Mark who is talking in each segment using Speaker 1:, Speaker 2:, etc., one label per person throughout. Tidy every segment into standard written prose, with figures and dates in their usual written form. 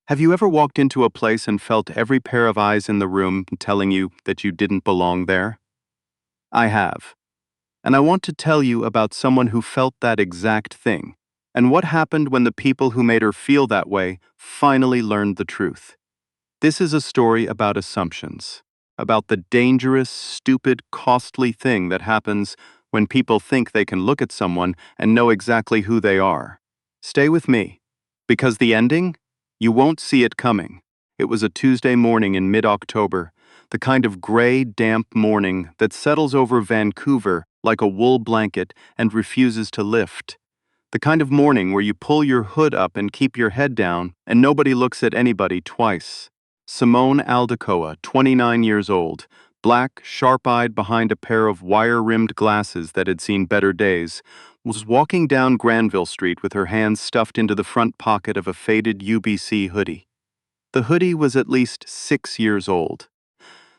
Speaker 1: Have you ever walked into a place and felt every pair of eyes in the room telling you that you didn't belong there? I have. And I want to tell you about someone who felt that exact thing, and what happened when the people who made her feel that way finally learned the truth. This is a story about assumptions, about the dangerous, stupid, costly thing that happens when people think they can look at someone and know exactly who they are. Stay with me, because the ending? You won't see it coming. It was a Tuesday morning in mid-October, the kind of gray, damp morning that settles over Vancouver like a wool blanket and refuses to lift. The kind of morning where you pull your hood up and keep your head down and nobody looks at anybody twice. Simone 29 years old, black, sharp-eyed behind a pair of wire-rimmed glasses that had seen better days, was walking down Granville Street with her hands stuffed into the front pocket of a faded UBC hoodie. The hoodie was at least 6 years old.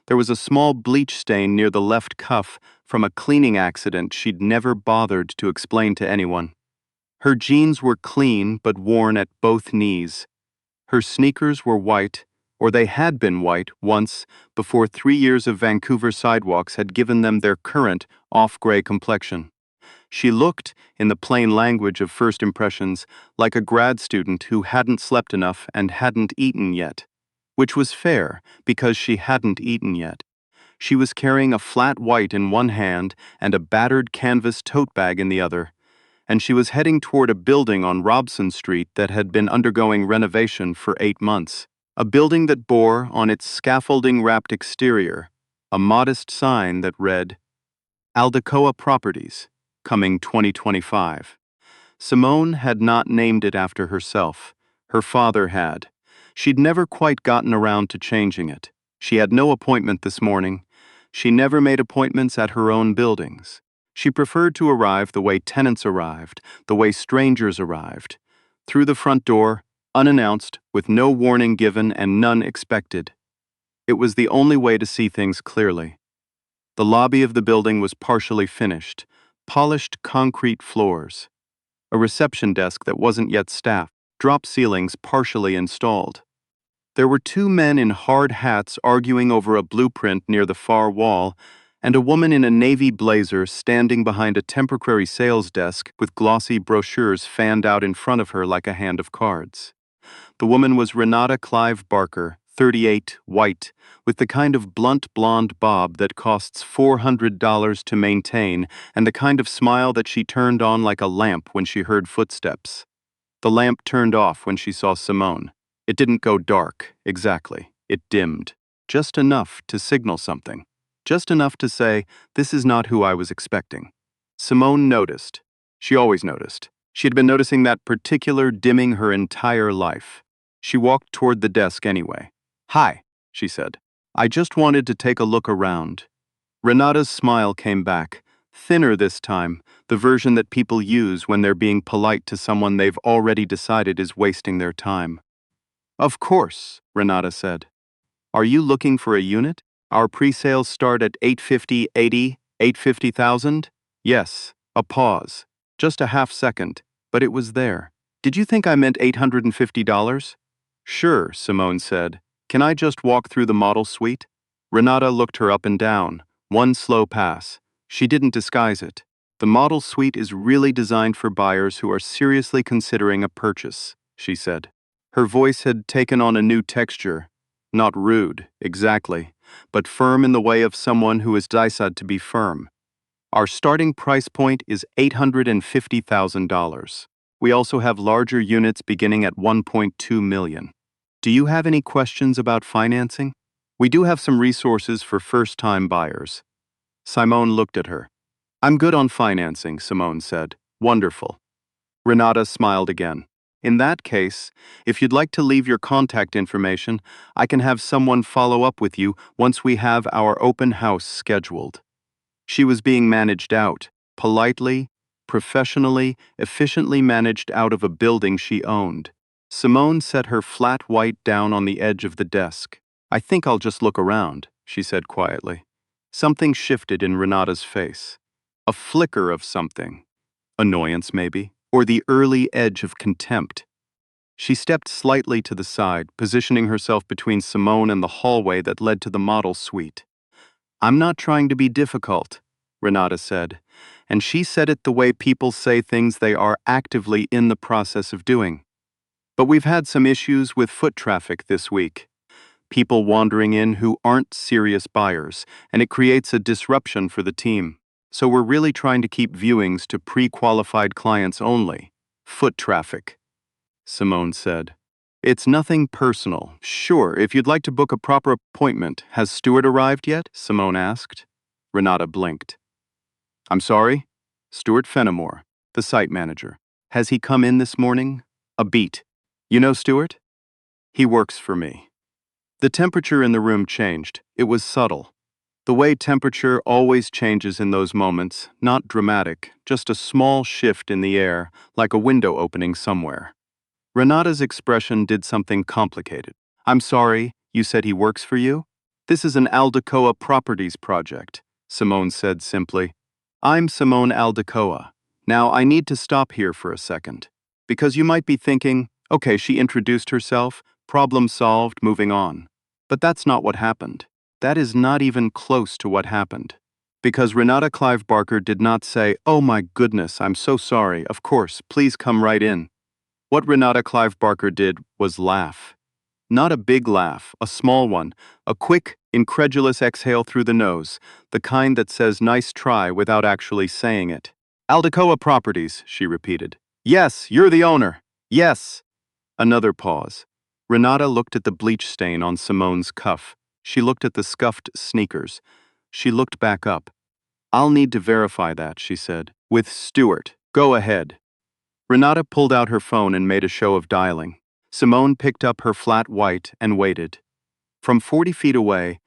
Speaker 1: There was a small bleach stain near the left cuff from a cleaning accident she'd never bothered to explain to anyone. Her jeans were clean but worn at both knees. Her sneakers were white, or they had been white once before 3 years of Vancouver sidewalks had given them their current off-gray complexion. She looked, in the plain language of first impressions, like a grad student who hadn't slept enough and hadn't eaten yet. Which was fair, because she hadn't eaten yet. She was carrying a flat white in one hand and a battered canvas tote bag in the other, and she was heading toward a building on Robson Street that had been undergoing renovation for 8 months. A building that bore, on its scaffolding-wrapped exterior, a modest sign that read, Aldecoa Properties, coming 2025. Simone had not named it after herself. Her father had. She'd never quite gotten around to changing it. She had no appointment this morning. She never made appointments at her own buildings. She preferred to arrive the way tenants arrived, the way strangers arrived. Through the front door, unannounced, with no warning given and none expected. It was the only way to see things clearly. The lobby of the building was partially finished, polished concrete floors. A reception desk that wasn't yet staffed, drop ceilings partially installed. There were 2 men in hard hats arguing over a blueprint near the far wall, and a woman in a navy blazer standing behind a temporary sales desk with glossy brochures fanned out in front of her like a hand of cards. The woman was Renata Clive Barker, 38, white, with the kind of blunt blonde bob that costs $400 to maintain and the kind of smile that she turned on like a lamp when she heard footsteps. The lamp turned off when she saw Simone. It didn't go dark, exactly. It dimmed. Just enough to signal something. Just enough to say, this is not who I was expecting. Simone noticed. She always noticed. She had been noticing that particular dimming her entire life. She walked toward the desk anyway. Hi, she said. I just wanted to take a look around. Renata's smile came back, thinner this time, the version that people use when they're being polite to someone they've already decided is wasting their time. Of course, Renata said. Are you looking for a unit? Our pre-sales start at 850, 80, 850,000? Yes, a pause. Just a half second, but it was there. Did you think I meant $850? Sure, Simone said. Can I just walk through the model suite? Renata looked her up and down, one slow pass. She didn't disguise it. The model suite is really designed for buyers who are seriously considering a purchase, she said. Her voice had taken on a new texture. Not rude, exactly, but firm in the way of someone who is decided to be firm. Our starting price point is $850,000. We also have larger units beginning at $1.2 million. Do you have any questions about financing? We do have some resources for first-time buyers. Simone looked at her. I'm good on financing, Simone said. Wonderful. Renata smiled again. In that case, if you'd like to leave your contact information, I can have someone follow up with you once we have our open house scheduled. She was being managed out, politely, professionally, efficiently managed out of a building she owned. Simone set her flat white down on the edge of the desk. I think I'll just look around, she said quietly. Something shifted in Renata's face. A flicker of something. Annoyance, maybe, or the early edge of contempt. She stepped slightly to the side, positioning herself between Simone and the hallway that led to the model suite. "I'm not trying to be difficult," Renata said, and she said it the way people say things they are actively in the process of doing. "But we've had some issues with foot traffic this week. People wandering in who aren't serious buyers, and it creates a disruption for the team. So we're really trying to keep viewings to pre-qualified clients only. Foot traffic," Simone said. "It's nothing personal. Sure, if you'd like to book a proper appointment. Has Stuart arrived yet?" Simone asked. Renata blinked. "I'm sorry?" "Stuart Fenimore, the site manager. Has he come in this morning?" "A beat. You know Stuart?" "He works for me." The temperature in the room changed. It was subtle. The way temperature always changes in those moments, not dramatic, just a small shift in the air, like a window opening somewhere. Renata's expression did something complicated. "I'm sorry, you said he works for you?" "This is an Aldecoa Properties project," Simone said simply. "I'm Simone Aldecoa. Now I need to stop here for a second. Because you might be thinking, okay, she introduced herself, problem solved, moving on. But that's not what happened. That is not even close to what happened. Because Renata Clive Barker did not say, 'Oh my goodness, I'm so sorry, of course, please come right in.' What Renata Clive Barker did was laugh. Not a big laugh, a small one, a quick, incredulous exhale through the nose, the kind that says nice try without actually saying it. "Aldecoa Properties," she repeated. "Yes, you're the owner. Yes." Another pause. Renata looked at the bleach stain on Simone's cuff. She looked at the scuffed sneakers. She looked back up. "I'll need to verify that," she said. "With Stuart. Go ahead." Renata pulled out her phone and made a show of dialing. Simone picked up her flat white and waited. From 40 feet away,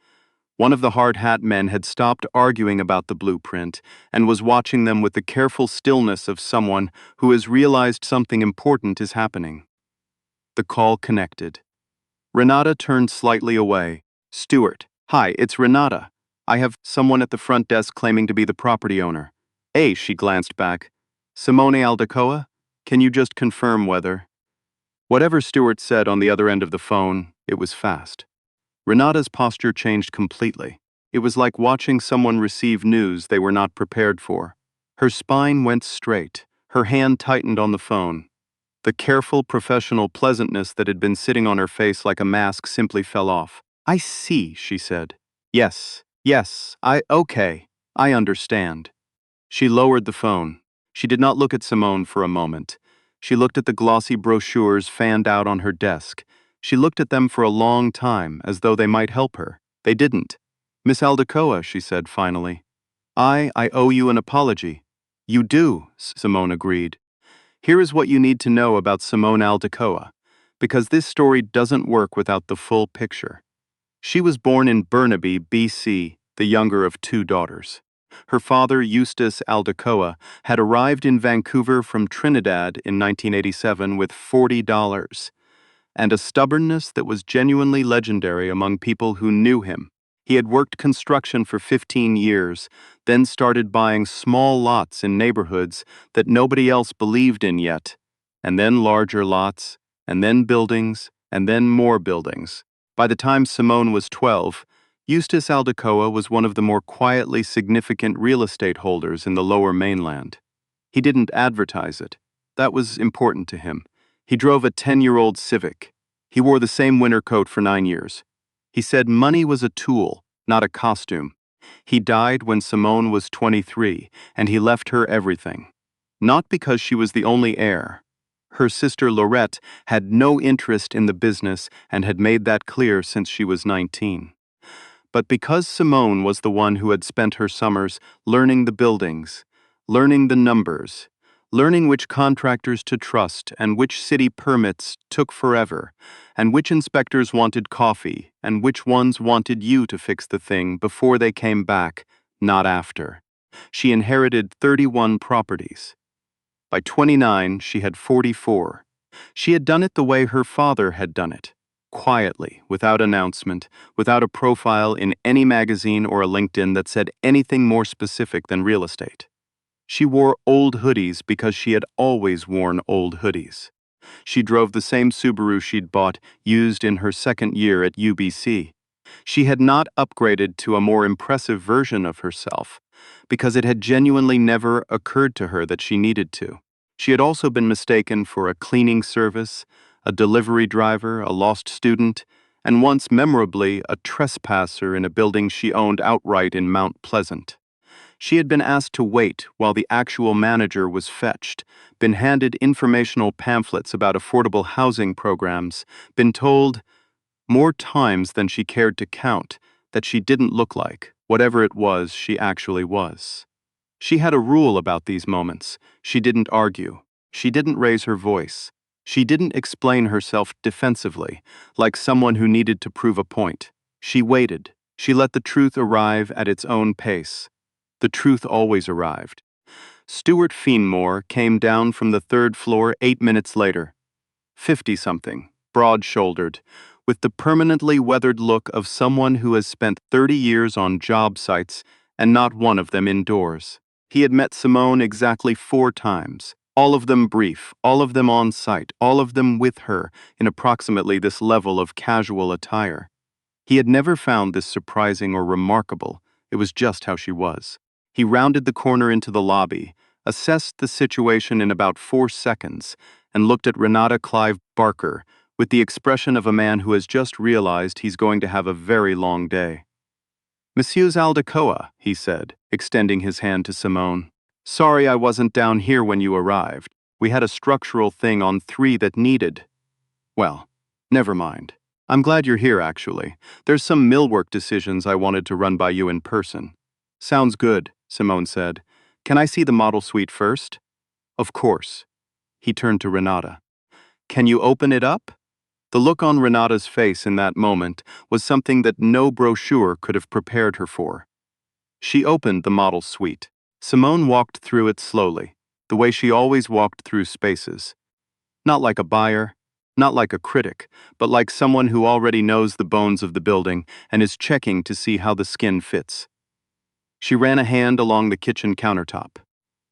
Speaker 1: one of the hard hat men had stopped arguing about the blueprint and was watching them with the careful stillness of someone who has realized something important is happening. The call connected. Renata turned slightly away. "Stuart, hi, it's Renata. I have someone at the front desk claiming to be the property owner." "Hey," she glanced back. "Simone Aldecoa? Can you just confirm whether—" Whatever Stuart said on the other end of the phone, it was fast. Renata's posture changed completely. It was like watching someone receive news they were not prepared for. Her spine went straight. Her hand tightened on the phone. The careful, professional pleasantness that had been sitting on her face like a mask simply fell off. "I see," she said. Yes, okay, I understand." She lowered the phone. She did not look at Simone for a moment. She looked at the glossy brochures fanned out on her desk. She looked at them for a long time, as though they might help her. They didn't. "Miss Aldecoa," she said finally. I owe you an apology." "You do," Simone agreed. "Here is what you need to know about Simone Aldecoa, because this story doesn't work without the full picture. She was born in Burnaby, BC, the younger of two daughters. Her father, Eustace Aldecoa, had arrived in Vancouver from Trinidad in 1987 with $40 and a stubbornness that was genuinely legendary among people who knew him. He had worked construction for 15 years, then started buying small lots in neighborhoods that nobody else believed in yet, and then larger lots, and then buildings, and then more buildings. By the time Simone was 12, Eustace Aldecoa was one of the more quietly significant real estate holders in the Lower Mainland. He didn't advertise it. That was important to him. He drove a 10-year-old Civic. He wore the same winter coat for 9 years. He said money was a tool, not a costume. He died when Simone was 23, and he left her everything. Not because she was the only heir. Her sister Laurette had no interest in the business and had made that clear since she was 19. But because Simone was the one who had spent her summers learning the buildings, learning the numbers, learning which contractors to trust and which city permits took forever, and which inspectors wanted coffee and which ones wanted you to fix the thing before they came back, not after. She inherited 31 properties. By 29, she had 44. She had done it the way her father had done it, quietly, without announcement, without a profile in any magazine or a LinkedIn that said anything more specific than real estate. She wore old hoodies because she had always worn old hoodies. She drove the same Subaru she'd bought, used in her second year at UBC. She had not upgraded to a more impressive version of herself, because it had genuinely never occurred to her that she needed to. She had also been mistaken for a cleaning service, a delivery driver, a lost student, and once memorably a trespasser in a building she owned outright in Mount Pleasant. She had been asked to wait while the actual manager was fetched, been handed informational pamphlets about affordable housing programs, been told, more times than she cared to count, that she didn't look like whatever it was she actually was. She had a rule about these moments. She didn't argue. She didn't raise her voice. She didn't explain herself defensively, like someone who needed to prove a point. She waited. She let the truth arrive at its own pace. The truth always arrived. Stuart Feenmore came down from the third floor 8 minutes later. 50-something, broad-shouldered, with the permanently weathered look of someone who has spent 30 years on job sites and not one of them indoors. He had met Simone exactly 4 times, all of them brief, all of them on site, all of them with her in approximately this level of casual attire. He had never found this surprising or remarkable. It was just how she was. He rounded the corner into the lobby, assessed the situation in about 4 seconds, and looked at Renata Clive Barker with the expression of a man who has just realized he's going to have a very long day. "Monsieur Aldecoa," he said, extending his hand to Simone. "Sorry I wasn't down here when you arrived. We had a structural thing on 3 that needed... Well, never mind. I'm glad you're here, actually. There's some millwork decisions I wanted to run by you in person." "Sounds good," Simone said. "Can I see the model suite first?" "Of course." He turned to Renata. "Can you open it up?" The look on Renata's face in that moment was something that no brochure could have prepared her for. She opened the model suite. Simone walked through it slowly, the way she always walked through spaces. Not like a buyer, not like a critic, but like someone who already knows the bones of the building and is checking to see how the skin fits. She ran a hand along the kitchen countertop.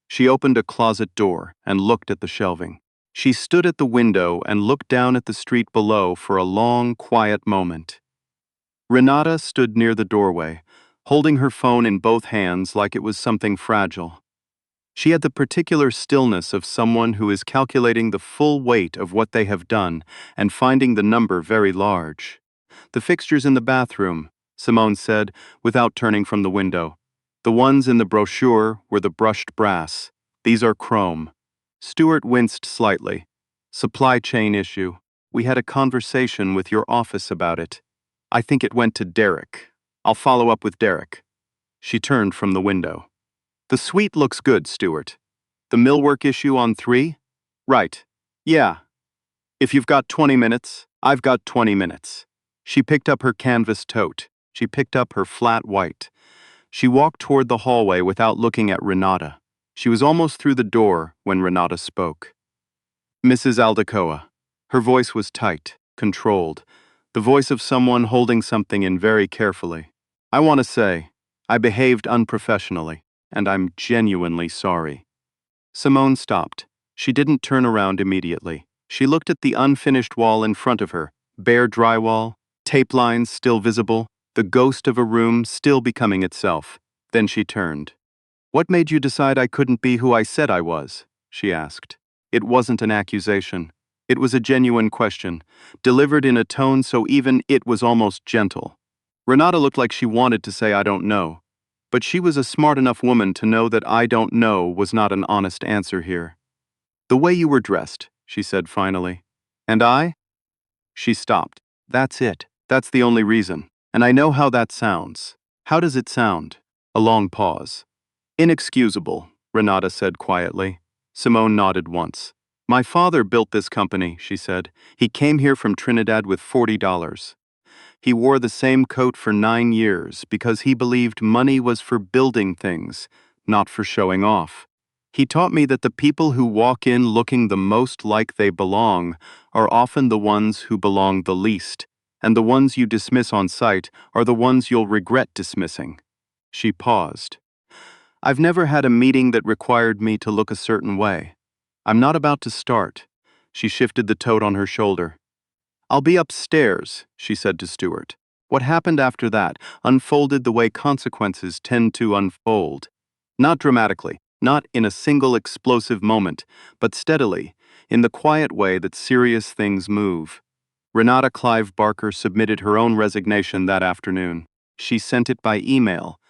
Speaker 1: She opened a closet door and looked at the shelving. She stood at the window and looked down at the street below for a long, quiet moment. Renata stood near the doorway, holding her phone in both hands like it was something fragile. She had the particular stillness of someone who is calculating the full weight of what they have done and finding the number very large. "The fixtures in the bathroom," Simone said, without turning from the window. "The ones in the brochure were the brushed brass. These are chrome." Stuart winced slightly. "Supply chain issue. We had a conversation with your office about it. I think it went to Derek. I'll follow up with Derek." She turned from the window. "The suite looks good, Stuart. The millwork issue on 3? Right. Yeah. If you've got 20 minutes, I've got 20 minutes." She picked up her canvas tote. She picked up her flat white. She walked toward the hallway without looking at Renata. She was almost through the door when Renata spoke. "Mrs. Aldecoa." Her voice was tight, controlled, the voice of someone holding something in very carefully. "I want to say, I behaved unprofessionally, and I'm genuinely sorry." Simone stopped. She didn't turn around immediately. She looked at the unfinished wall in front of her, bare drywall, tape lines still visible, the ghost of a room still becoming itself. Then she turned. "What made you decide I couldn't be who I said I was?" she asked. It wasn't an accusation. It was a genuine question, delivered in a tone so even it was almost gentle. Renata looked like she wanted to say "I don't know," but she was a smart enough woman to know that "I don't know" was not an honest answer here. "The way you were dressed," she said finally. "And I?" She stopped. "That's it. That's the only reason. And I know how that sounds." "How does it sound?" A long pause. "Inexcusable," Renata said quietly. Simone nodded once. "My father built this company," she said. "He came here from Trinidad with $40. He wore the same coat for 9 years because he believed money was for building things, not for showing off. He taught me that the people who walk in looking the most like they belong are often the ones who belong the least, and the ones you dismiss on sight are the ones you'll regret dismissing." She paused. "I've never had a meeting that required me to look a certain way. I'm not about to start." She shifted the tote on her shoulder. "I'll be upstairs," she said to Stuart. What happened after that unfolded the way consequences tend to unfold. Not dramatically, not in a single explosive moment, but steadily, in the quiet way that serious things move. Renata Clive Barker submitted her own resignation that afternoon. She sent it by email,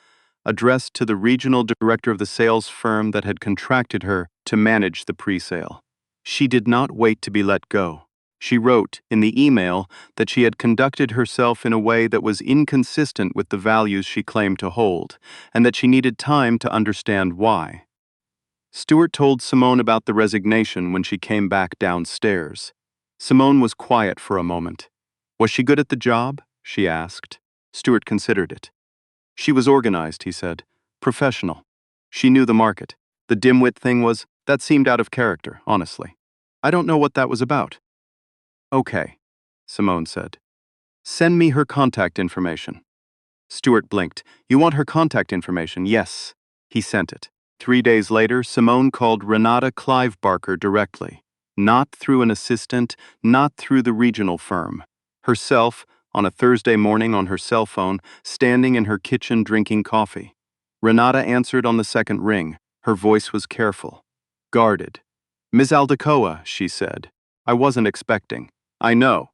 Speaker 1: addressed to the regional director of the sales firm that had contracted her to manage the pre-sale. She did not wait to be let go. She wrote in the email that she had conducted herself in a way that was inconsistent with the values she claimed to hold, and that she needed time to understand why. Stuart told Simone about the resignation when she came back downstairs. Simone was quiet for a moment. Was she good at the job? She asked. Stuart considered it. She was organized, he said. Professional. She knew the market. The dimwit thing that seemed out of character, honestly. I don't know what that was about. Okay, Simone said. Send me her contact information. Stuart blinked. You want her contact information? Yes. He sent it. 3 days later, Simone called Renata Clive Barker directly. Not through an assistant, not through the regional firm. Herself, on a Thursday morning on her cell phone, standing in her kitchen drinking coffee. Renata answered on the second ring. Her voice was careful, guarded. Ms. Aldecoa, she said. I wasn't expecting. I know,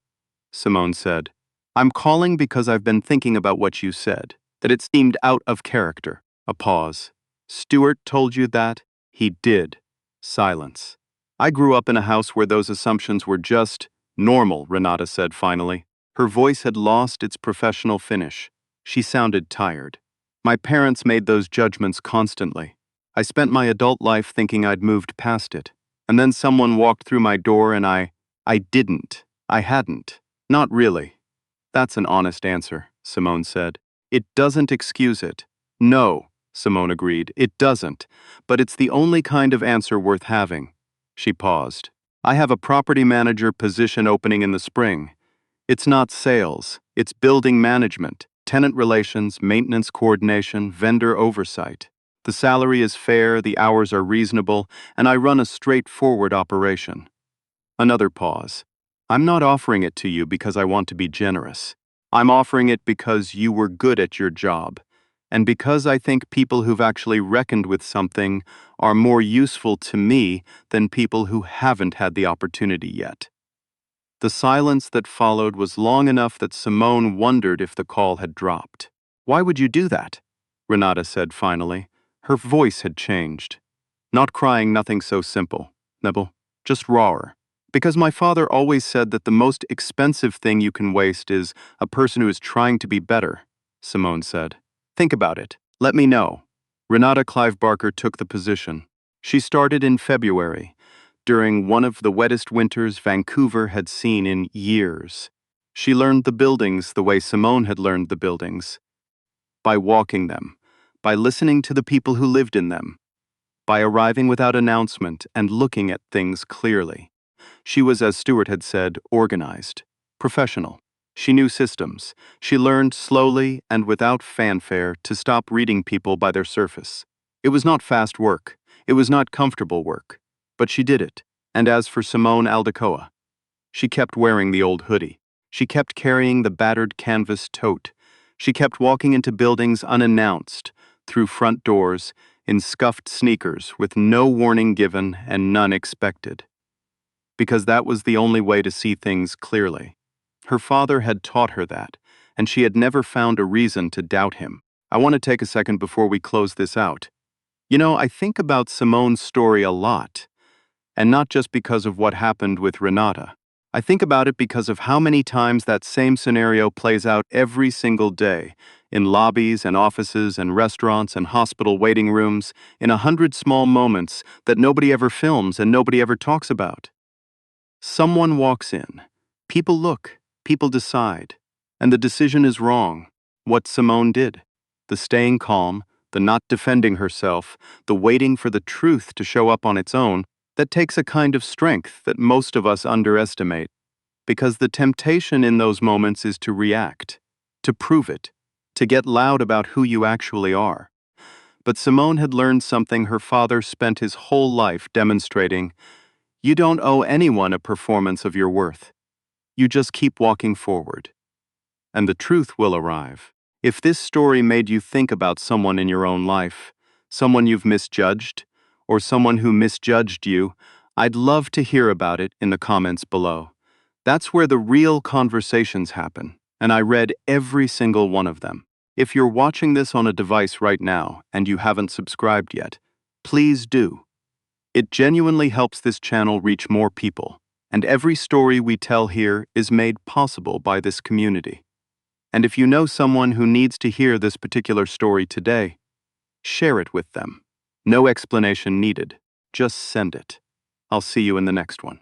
Speaker 1: Simone said. I'm calling because I've been thinking about what you said, that it seemed out of character. A pause. Stuart told you that? He did. Silence. I grew up in a house where those assumptions were just normal, Renata said finally. Her voice had lost its professional finish. She sounded tired. My parents made those judgments constantly. I spent my adult life thinking I'd moved past it. And then someone walked through my door and I didn't. I hadn't. Not really. That's an honest answer, Simone said. It doesn't excuse it. No, Simone agreed, it doesn't. But it's the only kind of answer worth having. She paused. I have a property manager position opening in the spring. It's not sales, it's building management, tenant relations, maintenance coordination, vendor oversight. The salary is fair, the hours are reasonable, and I run a straightforward operation. Another pause. I'm not offering it to you because I want to be generous. I'm offering it because you were good at your job, and because I think people who've actually reckoned with something are more useful to me than people who haven't had the opportunity yet. The silence that followed was long enough that Simone wondered if the call had dropped. Why would you do that? Renata said finally. Her voice had changed. Not crying, nothing so simple, Nebel, just rawer. Because my father always said that the most expensive thing you can waste is a person who is trying to be better, Simone said. Think about it. Let me know. Renata Clive Barker took the position. She started in February, during one of the wettest winters Vancouver had seen in years. She learned the buildings the way Simone had learned the buildings. By walking them, by listening to the people who lived in them, by arriving without announcement and looking at things clearly. She was, as Stuart had said, organized, professional. She knew systems. She learned slowly and without fanfare to stop reading people by their surface. It was not fast work. It was not comfortable work. But she did it. And as for Simone Aldecoa, she kept wearing the old hoodie. She kept carrying the battered canvas tote. She kept walking into buildings unannounced, through front doors, in scuffed sneakers with no warning given and none expected. Because that was the only way to see things clearly. Her father had taught her that, and she had never found a reason to doubt him. I want to take a second before we close this out. You know, I think about Simone's story a lot, and not just because of what happened with Renata. I think about it because of how many times that same scenario plays out every single day, in lobbies and offices and restaurants and hospital waiting rooms, in 100 small moments that nobody ever films and nobody ever talks about. Someone walks in. People look. People decide. And the decision is wrong. What Simone did. The staying calm, the not defending herself, the waiting for the truth to show up on its own, that takes a kind of strength that most of us underestimate. Because the temptation in those moments is to react, to prove it, to get loud about who you actually are. But Simone had learned something her father spent his whole life demonstrating. You don't owe anyone a performance of your worth. You just keep walking forward. And the truth will arrive. If this story made you think about someone in your own life, someone you've misjudged, or someone who misjudged you, I'd love to hear about it in the comments below. That's where the real conversations happen, and I read every single one of them. If you're watching this on a device right now and you haven't subscribed yet, please do. It genuinely helps this channel reach more people, and every story we tell here is made possible by this community. And if you know someone who needs to hear this particular story today, share it with them. No explanation needed. Just send it. I'll see you in the next one.